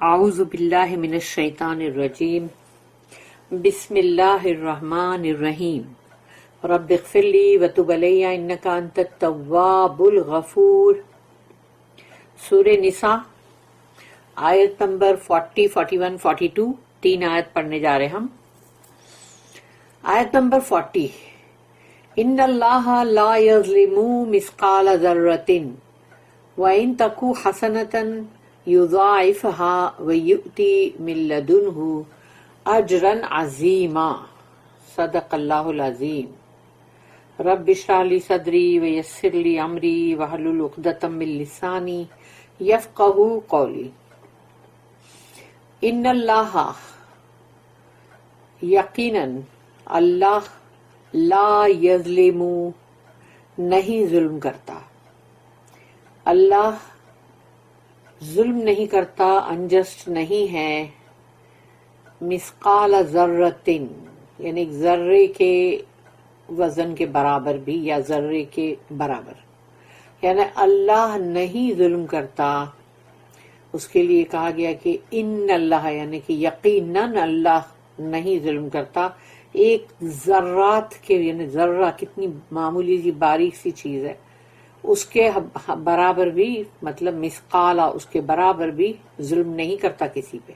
اعوذ باللہ من الشیطان الرجیم بسم اللہ الرحمن الرحیم رب اغفر لی وتب علی انک انت التواب الغفور۔ سورہ نساء آیت نمبر 40، 41، 42، 3 آیت پڑھنے جا رہے ہم۔ آیت نمبر 40، ان اللہ لا یظلم مثقال ذرۃ وان تک حسنۃ یضاعفها ویؤتی من لدنہ اجرا عظیما۔ صدق اللہ العظیم۔ رب اشرح لی صدری ویسر لی امری واحلل عقدۃ من لسانی یفقہوا قولی۔ ان اللہ یقیناً اللہ لا یظلم نہیں ظلم کرتا، اللہ ظلم نہیں کرتا، انجسٹ نہیں ہے، مثقال ذرۃ یعنی ایک ذرے کے وزن کے برابر بھی یا ذرے کے برابر، یعنی اللہ نہیں ظلم کرتا۔ اس کے لیے کہا گیا کہ ان اللہ یعنی کہ یقیناً اللہ نہیں ظلم کرتا۔ ایک ذرات کے یعنی ذرہ کتنی معمولی سی باریک سی چیز ہے، اس کے برابر بھی مطلب مثقالہ اس کے برابر بھی ظلم نہیں کرتا کسی پہ۔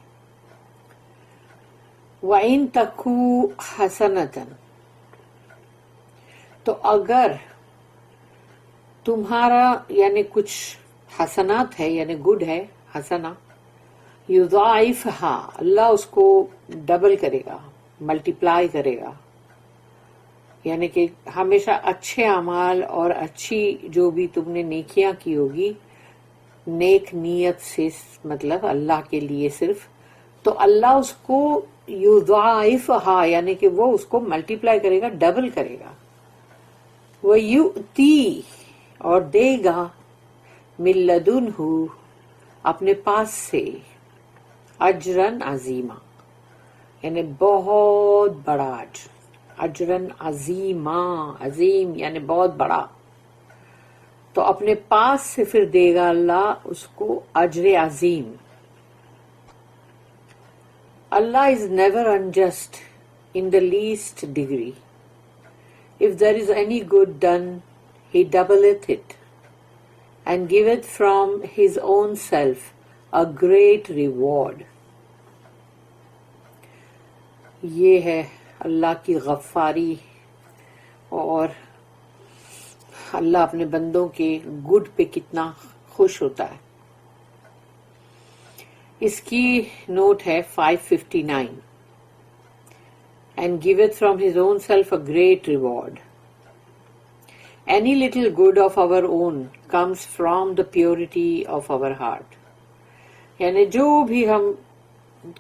وَإِن تَكُ حَسَنَةً تو اگر تمہارا یعنی کچھ حسنات ہے یعنی گڈ ہے، حسنہ، یضاعفها اللہ اس کو ڈبل کرے گا، ملٹیپلائی کرے گا، یعنی کہ ہمیشہ اچھے اعمال اور اچھی جو بھی تم نے نیکیاں کی ہوگی نیک نیت سے مطلب اللہ کے لیے صرف، تو اللہ اس کو یضاعفها یعنی کہ وہ اس کو ملٹیپلائی کرے گا، ڈبل کرے گا۔ وَيُؤْتِي اور دے گا، مِن لَدُنْهُ اپنے پاس سے، اجرن عظیما یعنی بہت بڑا اجر، اجرن عظیما، عظیم یعنی بہت بڑا، تو اپنے پاس سے پھر دے گا اللہ اس کو اجر عظیم۔ اللہ is never unjust in the least degree. If there is any good done, he doubleth it and giveth from his own self a great reward. یہ ہے اللہ کی غفاری اور اللہ اپنے بندوں کے گڈ پہ کتنا خوش ہوتا ہے۔ اس کی نوٹ ہے 559، and giveth from his own self a great reward. Any little good of our own comes from the purity of our heart. یعنی جو بھی ہم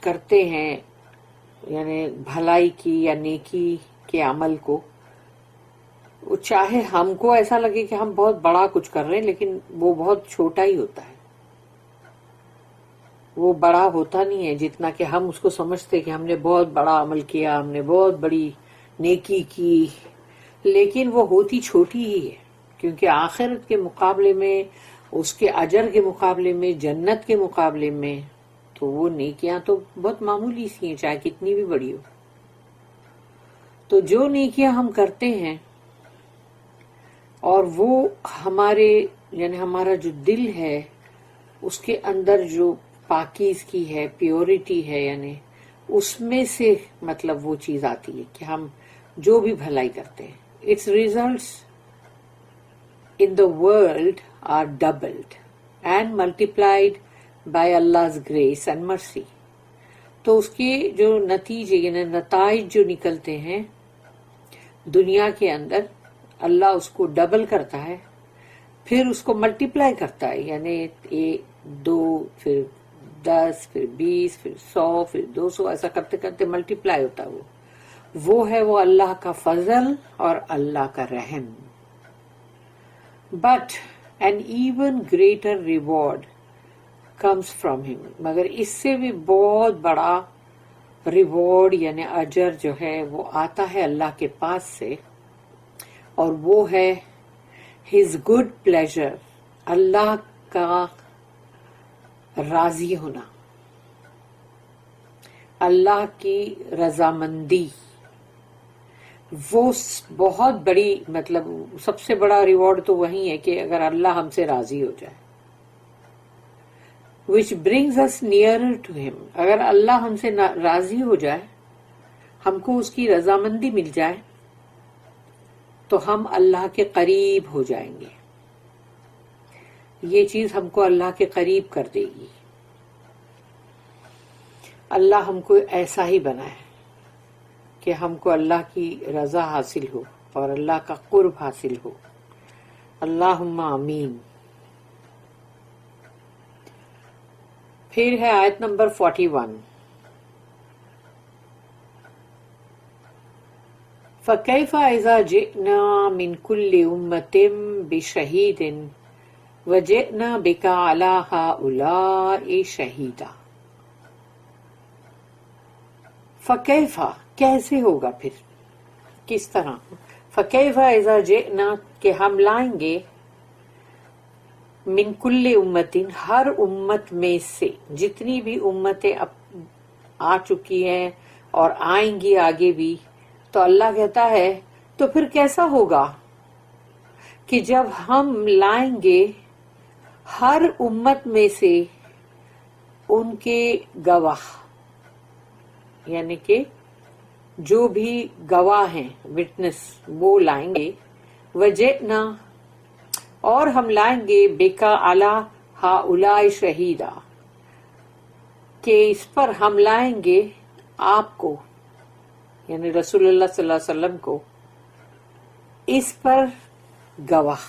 کرتے ہیں یعنی بھلائی کی یا نیکی کے عمل کو، وہ چاہے ہم کو ایسا لگے کہ ہم بہت بڑا کچھ کر رہے ہیں لیکن وہ بہت چھوٹا ہی ہوتا ہے، وہ بڑا ہوتا نہیں ہے جتنا کہ ہم اس کو سمجھتے کہ ہم نے بہت بڑا عمل کیا، ہم نے بہت بڑی نیکی کی، لیکن وہ ہوتی چھوٹی ہی ہے، کیونکہ آخرت کے مقابلے میں، اس کے اجر کے مقابلے میں، جنت کے مقابلے میں تو وہ نیکیاں تو بہت معمولی سی ہیں چاہے کتنی بھی بڑی ہو۔ تو جو نیکیاں ہم کرتے ہیں اور وہ ہمارے یعنی ہمارا جو دل ہے اس کے اندر جو پاکیزگی ہے، پیورٹی ہے، یعنی اس میں سے مطلب وہ چیز آتی ہے کہ ہم جو بھی بھلائی کرتے ہیں، its results in the world are doubled and multiplied by Allah's grace and mercy. تو اس کے جو نتیجے یعنی نتائج جو نکلتے ہیں دنیا کے اندر، اللہ اس کو ڈبل کرتا ہے، پھر اس کو ملٹیپلائی کرتا ہے، یعنی 2 پھر 10 پھر 20 پھر 100 پھر 200 ایسا کرتے کرتے ملٹیپلائی ہوتا ہے۔ وہ ہے وہ اللہ کا فضل اور اللہ کا رحم۔ But an even greater reward comes from him. مگر اس سے بھی بہت بڑا ریوارڈ یعنی اجر جو ہے وہ آتا ہے اللہ کے پاس سے، اور وہ ہے his good pleasure، اللہ کا راضی ہونا، اللہ کی رضامندی وہ بہت بڑی مطلب سب سے بڑا ریوارڈ تو وہی ہے کہ اگر اللہ ہم سے راضی ہو جائے. which brings us nearer to him. اگر اللہ ہم سے راضی ہو جائے, ہم کو اس کی رضامندی مل جائے, تو ہم اللہ کے قریب ہو جائیں گے. یہ چیز ہم کو اللہ کے قریب کر دے گی. اللہ ہم کو ایسا ہی بنائے کہ ہم کو اللہ کی رضا حاصل ہو اور اللہ کا قرب حاصل ہو. اللہم آمین. پھر ہے آیت نمبر 41. فَكَيْفَ إِذَا جِئْنَا مِنْ كُلِّ أُمَّةٍ بِشَهِيدٍ وَجِئْنَا بِكَ عَلَى هَؤُلَاءِ شَهِيدًا. فَكَيْفَ کیسے ہوگا, پھر کس طرح. فَكَيْفَ إِذَا جِئْنَا کہ ہم لائیں گے, من کل امتن ہر امت میں سے, جتنی بھی امتیں اب آ چکی ہیں اور آئیں گی آگے بھی, تو اللہ کہتا ہے تو پھر کیسا ہوگا کہ جب ہم لائیں گے ہر امت میں سے ان کے گواہ, یعنی کہ جو بھی گواہ ہیں وٹنس وہ لائیں گے. وجئنا اور ہم لائیں گے بکا علی ہؤلاء شہیدا کہ اس پر ہم لائیں گے آپ کو, یعنی رسول اللہ صلی اللہ علیہ وسلم کو, اس پر گواہ.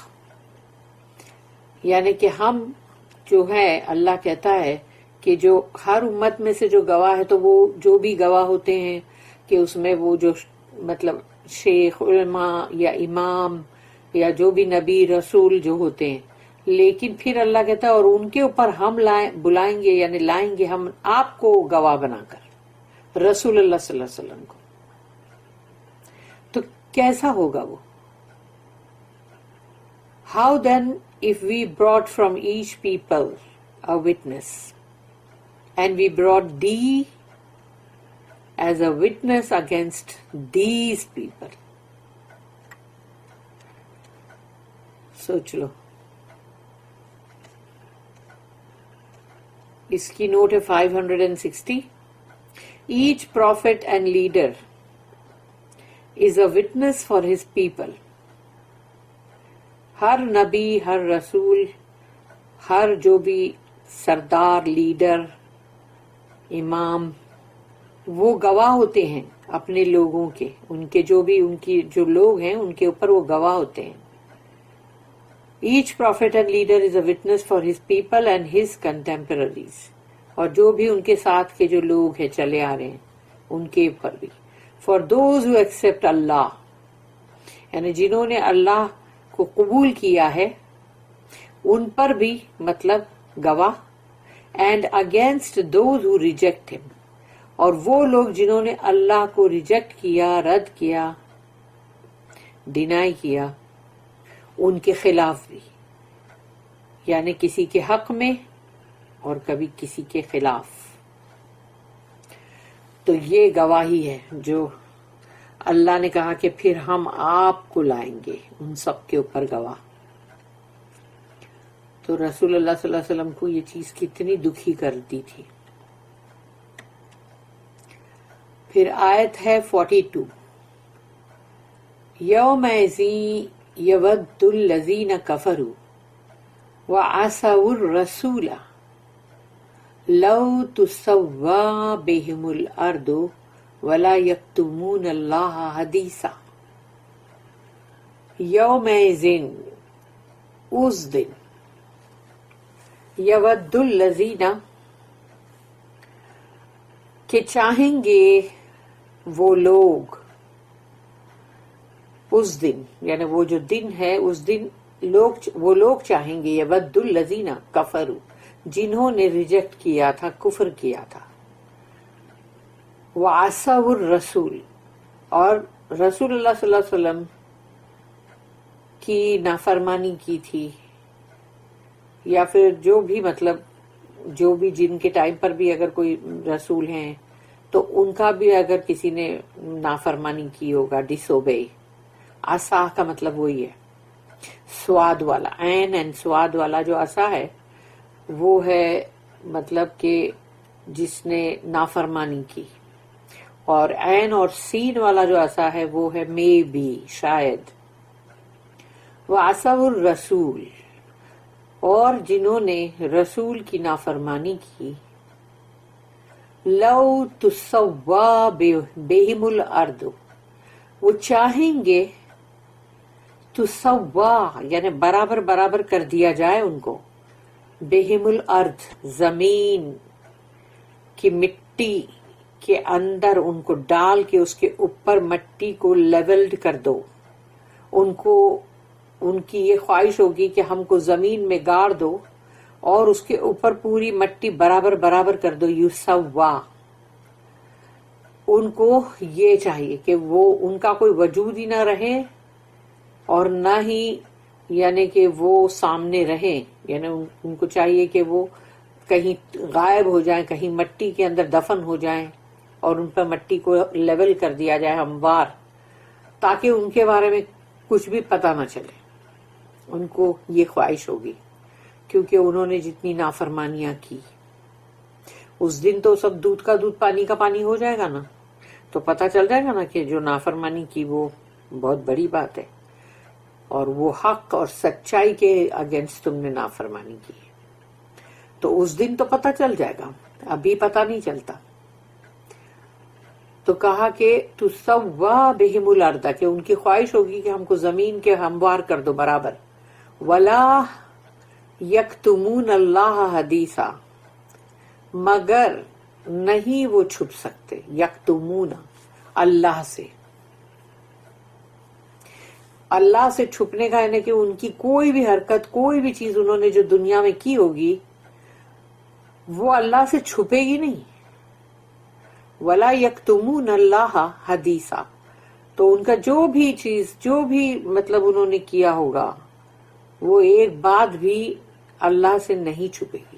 یعنی کہ ہم جو ہے, اللہ کہتا ہے کہ جو ہر امت میں سے جو گواہ ہے, تو وہ جو بھی گواہ ہوتے ہیں کہ اس میں وہ جو مطلب شیخ علماء یا امام یا جو بھی نبی رسول جو ہوتے ہیں, لیکن پھر اللہ کہتا ہے اور ان کے اوپر ہم بلائیں گے, یعنی لائیں گے ہم آپ کو گواہ بنا کر, رسول اللہ صلی اللہ علیہ وسلم کو. تو کیسا ہوگا وہ. How then if we brought from each people a witness, and we brought thee as a witness against these people. سوچ لو. اس کی نوٹ ہے 560. Each prophet and leader is a witness for his people. ہر نبی, ہر رسول, ہر جو بھی سردار, leader, امام, وہ گواہ ہوتے ہیں اپنے لوگوں کے, ان کے جو بھی ان کی جو لوگ ہیں ان کے اوپر وہ گواہ ہوتے ہیں. Each prophet and leader is a witness for his people and his contemporaries. اور جو بھی ان کے ساتھ کے جو لوگ ہیں چلے آ رہے ہیں ان کے اوپر بھی. For those who accept Allah, یعنی جنہوں نے اللہ کو قبول کیا ہے ان پر بھی مطلب گواہ. And against those who reject him, اور وہ لوگ جنہوں نے اللہ کو ریجیکٹ کیا, رد کیا, ڈینائی کیا, ان کے خلاف بھی, یعنی کسی کے حق میں اور کبھی کسی کے خلاف. تو یہ گواہی ہے جو اللہ نے کہا کہ پھر ہم آپ کو لائیں گے ان سب کے اوپر گواہ. تو رسول اللہ صلی اللہ علیہ وسلم کو یہ چیز کتنی دکھی کرتی تھی. پھر آیت ہے 42. یومئذ یود الذین کفروا وعصوا الرسول لو تسوی بہم الارض ولا یکتمون اللہ حدیثا. یومئذ اس دن, یود الذین کہ چاہیں گے وہ لوگ, اس دن یعنی وہ جو دن ہے اس دن وہ لوگ چاہیں گے, یود الذین کفروا جنہوں نے ریجیکٹ کیا تھا, کفر کیا تھا, وعصوا الرسول اور رسول اللہ صلی اللہ علیہ وسلم کی نافرمانی کی تھی, یا پھر جو بھی مطلب جو بھی جن کے ٹائم پر بھی اگر کوئی رسول ہیں تو ان کا بھی اگر کسی نے نافرمانی کی ہوگا، ڈسوبے، عصا کا مطلب وہی ہے، سواد والا، عین اینڈ سواد والا جو عصا ہے وہ ہے مطلب کہ جس نے نافرمانی کی، اور عین اور سین والا جو عصا ہے وہ ہے مے بی، شاید. وعصوا الرسول، اور جنہوں نے رسول کی نافرمانی کی، لو تسوا بہم الارض، وہ چاہیں گے تسوا یعنی برابر برابر کر دیا جائے ان کو، بہم الارض زمین کی مٹی کے اندر ان کو ڈال کے اس کے اوپر مٹی کو لیولڈ کر دو. ان کو ان کی یہ خواہش ہوگی کہ ہم کو زمین میں گاڑ دو اور اس کے اوپر پوری مٹی برابر برابر کر دو. یسوا، ان کو یہ چاہیے کہ وہ ان کا کوئی وجود ہی نہ رہے اور نہ ہی یعنی کہ وہ سامنے رہیں، یعنی ان کو چاہیے کہ وہ کہیں غائب ہو جائیں، کہیں مٹی کے اندر دفن ہو جائیں اور ان پر مٹی کو لیول کر دیا جائے ہموار، تاکہ ان کے بارے میں کچھ بھی پتہ نہ چلے. ان کو یہ خواہش ہوگی کیونکہ انہوں نے جتنی نافرمانیاں کی. اس دن تو سب دودھ کا دودھ پانی کا پانی ہو جائے گا نا، تو پتہ چل جائے گا نا کہ جو نافرمانی کی وہ بہت بڑی بات ہے، اور وہ حق اور سچائی کے اگینسٹ تم نے نافرمانی کی. تو اس دن تو پتہ چل جائے گا، ابھی پتہ نہیں چلتا. تو کہا کہ تسوا بہم الارض، کہ ان کی خواہش ہوگی کہ ہم کو زمین کے ہموار کر دو برابر. ولا یکتمون اللہ حدیثا، مگر نہیں وہ چھپ سکتے، یکتمون اللہ سے. اللہ سے چھپنے کا یعنی کہ ان کی کوئی بھی حرکت، کوئی بھی چیز انہوں نے جو دنیا میں کی ہوگی وہ اللہ سے چھپے گی نہیں. ولا یکتمون اللہ حدیثا، تو ان کا جو بھی چیز، جو بھی مطلب انہوں نے کیا ہوگا وہ ایک بات بھی اللہ سے نہیں چھپے گی.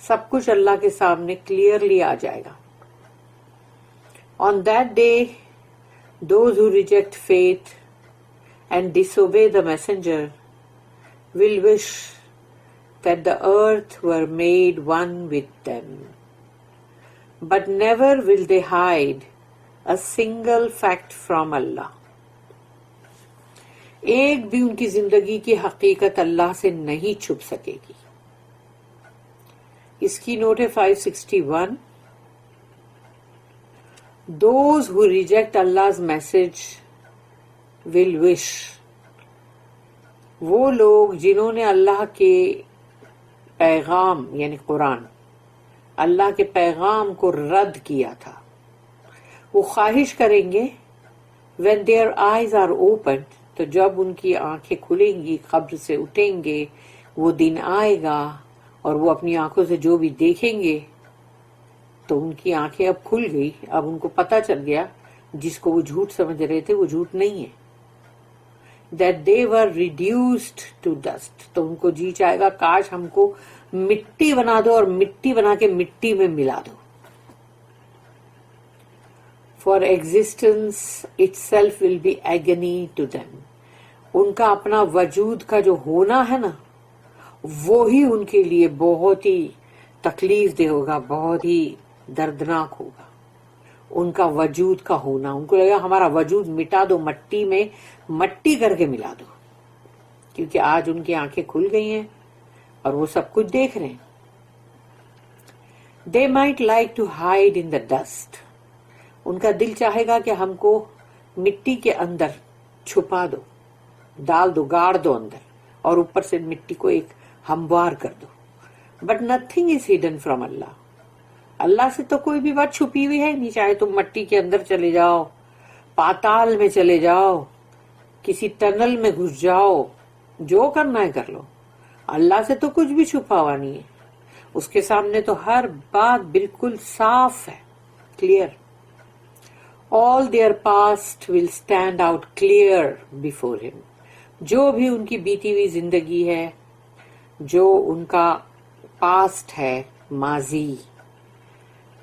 سب کچھ اللہ کے سامنے کلیئرلی آ جائے گا. On that day, those who reject faith and disobey the messenger will wish that the earth were made one with them, but never will they hide a single fact from Allah. ایک بھی ان کی زندگی کی حقیقت اللہ سے نہیں چھپ سکے گی. اس کی نوٹ ہے 561. Those who reject Allah's message will wish، وہ لوگ جنہوں نے اللہ کے پیغام یعنی قرآن، اللہ کے پیغام کو رد کیا تھا، وہ خواہش کریں گے when their eyes are opened، تو جب ان کی آنکھیں کھلیں گی، قبر سے اٹھیں گے، وہ دن آئے گا اور وہ اپنی آنکھوں سے جو بھی دیکھیں گے، تو ان کی آنکھیں اب کھل گئی، اب ان کو پتہ چل گیا جس کو وہ جھوٹ سمجھ رہے تھے وہ جھوٹ نہیں ہے. that they were reduced to dust، تو ان کو جی چاہے گا کاش ہم کو مٹی بنا دو اور مٹی بنا کے مٹی میں ملا دو. for existence itself will be agony to them، ان کا اپنا وجود کا جو ہونا ہے نا وہی ان کے لیے بہت ہی تکلیف دہ ہوگا، بہت ہی دردناک ہوگا. ان کا وجود کا ہونا، ان کو لگا ہمارا وجود مٹا دو، مٹی میں مٹی کر کے ملا دو، کیونکہ آج ان کی آنکھیں کھل گئی ہیں اور وہ سب کچھ دیکھ رہے ہیں. They might like to hide in the dust، ان کا دل چاہے گا کہ ہم کو مٹی کے اندر چھپا دو، ڈال دو، گاڑ دو اندر، اور اوپر سے مٹی کو ایک ہموار کر دو. But nothing is hidden from Allah، اللہ سے تو کوئی بھی بات چھپی ہوئی ہے نہیں. چاہے تم مٹی کے اندر چلے جاؤ، پاتال میں چلے جاؤ، کسی ٹنل میں گھس جاؤ، جو کرنا ہے کر لو، اللہ سے تو کچھ بھی چھپا ہوا نہیں ہے. اس کے سامنے تو ہر بات بالکل صاف ہے، clear. All their past will stand out clear before him، جو بھی ان کی بیتی ہوئی زندگی ہے، جو ان کا پاسٹ ہے، ماضی،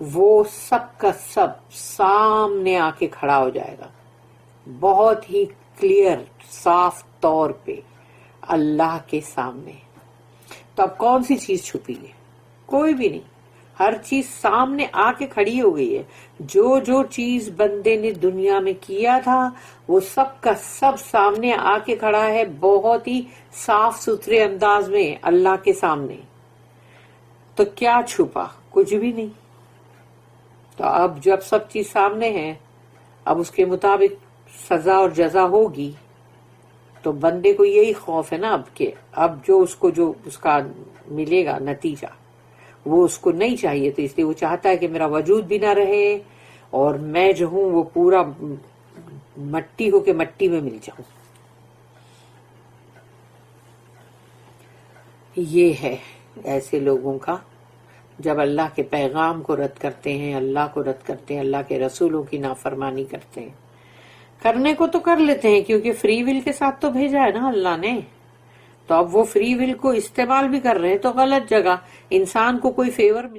وہ سب کا سب سامنے آ کے کھڑا ہو جائے گا، بہت ہی کلیئر صاف طور پہ اللہ کے سامنے۔ تو اب کون سی چیز چھپی ہے؟ کوئی بھی نہیں، ہر چیز سامنے آ کے کھڑی ہو گئی ہے۔ جو جو چیز بندے نے دنیا میں کیا تھا وہ سب کا سب سامنے آ کے کھڑا ہے، بہت ہی صاف ستھرے انداز میں اللہ کے سامنے۔ تو کیا چھپا؟ کچھ بھی نہیں۔ تو اب جب سب چیز سامنے ہے، اب اس کے مطابق سزا اور جزا ہوگی، تو بندے کو یہی خوف ہے نا اب کہ اب جو اس کا ملے گا نتیجہ وہ اس کو نہیں چاہیے، تو اس لیے وہ چاہتا ہے کہ میرا وجود بھی نہ رہے اور میں جو ہوں وہ پورا مٹی ہو کے مٹی میں مل جاؤں۔ یہ ہے ایسے لوگوں کا جب اللہ کے پیغام کو رد کرتے ہیں، اللہ کو رد کرتے ہیں، اللہ کے رسولوں کی نافرمانی کرتے ہیں۔ کرنے کو تو کر لیتے ہیں کیونکہ فری ول کے ساتھ تو بھیجا ہے نا اللہ نے، تو اب وہ فری ول کو استعمال بھی کر رہے ہیں تو غلط جگہ۔ انسان کو کوئی فیور مل